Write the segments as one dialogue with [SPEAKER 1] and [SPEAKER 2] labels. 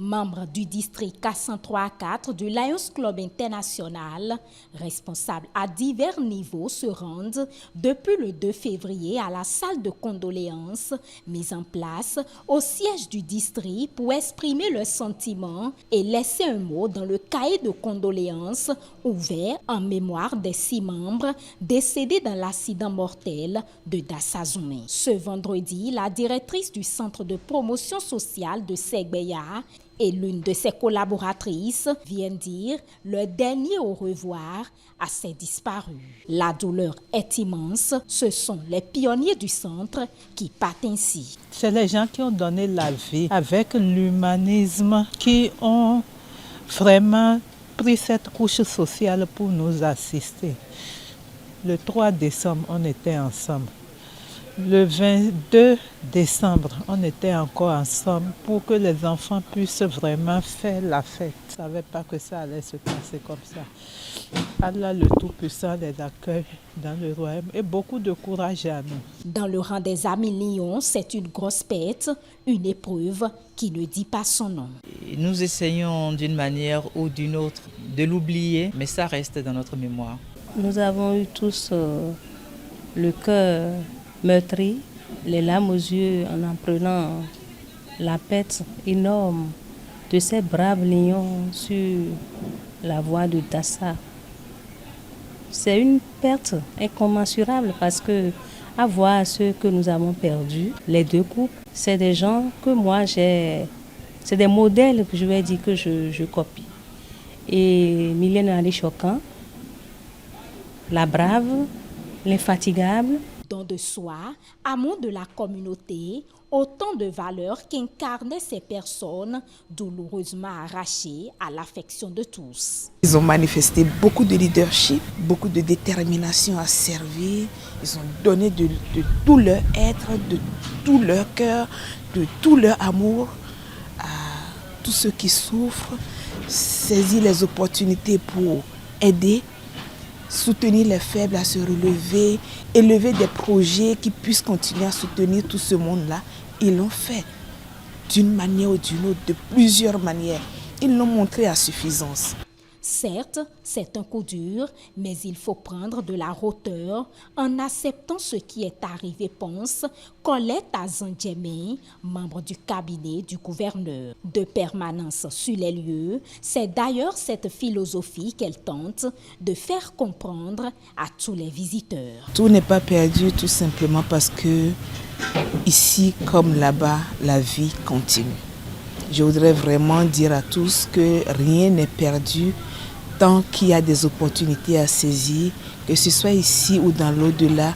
[SPEAKER 1] Membre du district K103-4 du Lions Club International, responsables à divers niveaux se rendent depuis le 2 février à la salle de condoléances mise en place au siège du district pour exprimer leurs sentiments et laisser un mot dans le cahier de condoléances ouvert en mémoire des 6 membres décédés dans l'accident mortel de Dassazoumen. Ce vendredi, la directrice du centre de promotion sociale de Segbeya et l'une de ses collaboratrices viennent dire le dernier au revoir à ces disparus. La douleur est immense. Ce sont les pionniers du centre qui partent ainsi.
[SPEAKER 2] C'est les gens qui ont donné la vie avec l'humanisme, qui ont vraiment pris cette couche sociale pour nous assister. Le 3 décembre, on était ensemble. Le 22 décembre, on était encore ensemble pour que les enfants puissent vraiment faire la fête. Je ne savais pas que ça allait se passer comme ça. Allah le Tout-Puissant les accueille dans le royaume et beaucoup de courage à nous.
[SPEAKER 1] Dans le rang des amis Lions, c'est une grosse perte, une épreuve qui ne dit pas son nom.
[SPEAKER 3] Nous essayons d'une manière ou d'une autre de l'oublier, mais ça reste dans notre mémoire.
[SPEAKER 4] Nous avons eu tous le cœur meurtri, les larmes aux yeux en apprenant la perte énorme de ces braves lions sur la voie de Dassa. C'est une perte incommensurable parce que, à voir ceux que nous avons perdus, les 2 couples, c'est des gens que moi c'est des modèles que je vais dire que je copie. Et Mylène Ali Choquant, la brave, l'infatigable.
[SPEAKER 1] Don de soi, amour de la communauté, autant de valeurs qu'incarnaient ces personnes douloureusement arrachées à l'affection de tous.
[SPEAKER 5] Ils ont manifesté beaucoup de leadership, beaucoup de détermination à servir. Ils ont donné de tout leur être, de tout leur cœur, de tout leur amour à tous ceux qui souffrent, saisir les opportunités pour aider, soutenir les faibles à se relever, élever des projets qui puissent continuer à soutenir tout ce monde-là. Ils l'ont fait d'une manière ou d'une autre, de plusieurs manières. Ils l'ont montré à suffisance.
[SPEAKER 1] Certes, c'est un coup dur, mais il faut prendre de la hauteur en acceptant ce qui est arrivé, pense Colette Azandjemé, membre du cabinet du gouverneur. De permanence sur les lieux, c'est d'ailleurs cette philosophie qu'elle tente de faire comprendre à tous les visiteurs.
[SPEAKER 5] Tout n'est pas perdu tout simplement parce que ici comme là-bas, la vie continue. Je voudrais vraiment dire à tous que rien n'est perdu tant qu'il y a des opportunités à saisir, que ce soit ici ou dans l'au-delà,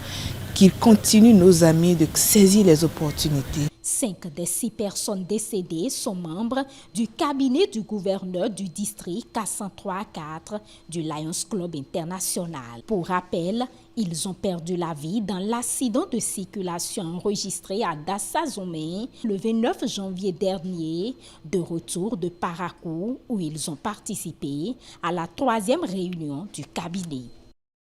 [SPEAKER 5] qu'ils continuent, nos amis, de saisir les opportunités.
[SPEAKER 1] 5 des 6 personnes décédées sont membres du cabinet du gouverneur du district K103-4 du Lions Club International. Pour rappel, ils ont perdu la vie dans l'accident de circulation enregistré à Dassazoumen le 29 janvier dernier, de retour de Parakou où ils ont participé à la 3e réunion du cabinet.